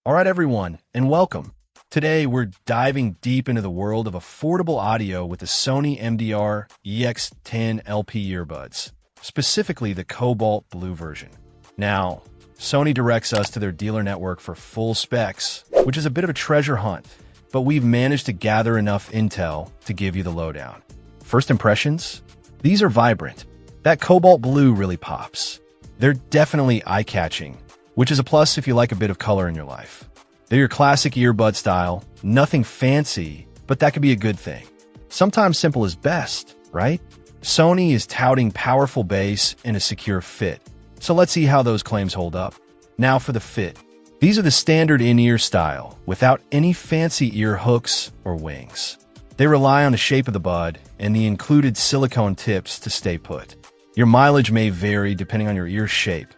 Alright everyone, and welcome. Today we're diving deep into the world of affordable audio with the Sony MDR-EX10LP earbuds, specifically the cobalt blue version. Now, Sony directs us to their dealer network for full specs, which is a bit of a treasure hunt, but we've managed to gather enough intel to give you the lowdown. First impressions? These are vibrant. That cobalt blue really pops. They're definitely eye-catching, which is a plus if you like a bit of color in your life. They're your classic earbud style, nothing fancy, but that could be a good thing. Sometimes simple is best, right? Sony is touting powerful bass and a secure fit, so let's see how those claims hold up. Now for the fit. These are the standard in-ear style, without any fancy ear hooks or wings. They rely on the shape of the bud and the included silicone tips to stay put. Your mileage may vary depending on your ear shape,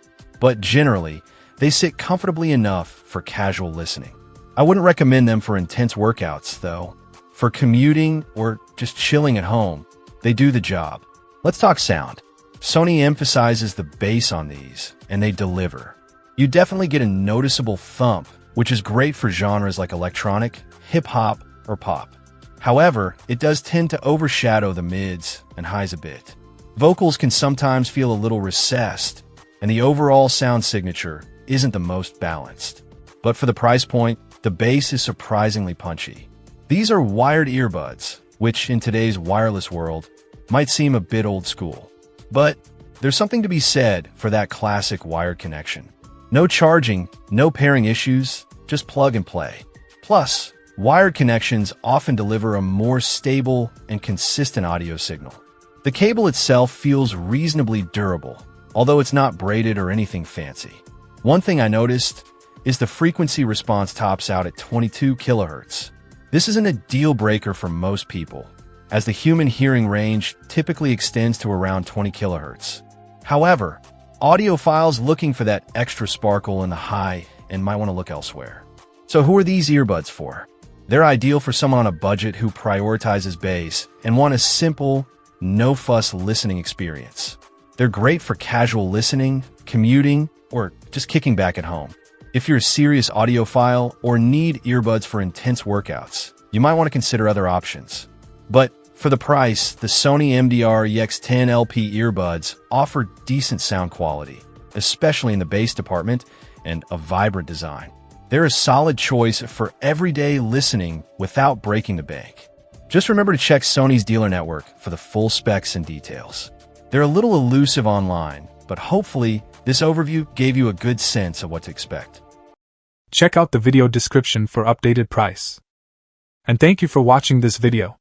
but generally, they sit comfortably enough for casual listening. I wouldn't recommend them for intense workouts, though. For commuting or just chilling at home, they do the job. Let's talk sound. Sony emphasizes the bass on these, and they deliver. You definitely get a noticeable thump, which is great for genres like electronic, hip-hop, or pop. However, it does tend to overshadow the mids and highs a bit. Vocals can sometimes feel a little recessed, and the overall sound signature isn't the most balanced. But for the price point, the bass is surprisingly punchy. These are wired earbuds, which in today's wireless world might seem a bit old school. But there's something to be said for that classic wired connection. No charging, no pairing issues, just plug and play. Plus, wired connections often deliver a more stable and consistent audio signal. The cable itself feels reasonably durable, although it's not braided or anything fancy. One thing I noticed is the frequency response tops out at 22 kHz. This isn't a deal breaker for most people, as the human hearing range typically extends to around 20 kHz. However, audiophiles looking for that extra sparkle in the high and might want to look elsewhere. So who are these earbuds for? They're ideal for someone on a budget who prioritizes bass and want a simple, no-fuss listening experience. They're great for casual listening, commuting, or just kicking back at home. If you're a serious audiophile or need earbuds for intense workouts, you might want to consider other options. But for the price, the Sony MDR-EX10LP earbuds offer decent sound quality, especially in the bass department, and a vibrant design. They're a solid choice for everyday listening without breaking the bank. Just remember to check Sony's dealer network for the full specs and details. They're a little elusive online, but hopefully this overview gave you a good sense of what to expect. Check out the video description for updated price. And thank you for watching this video.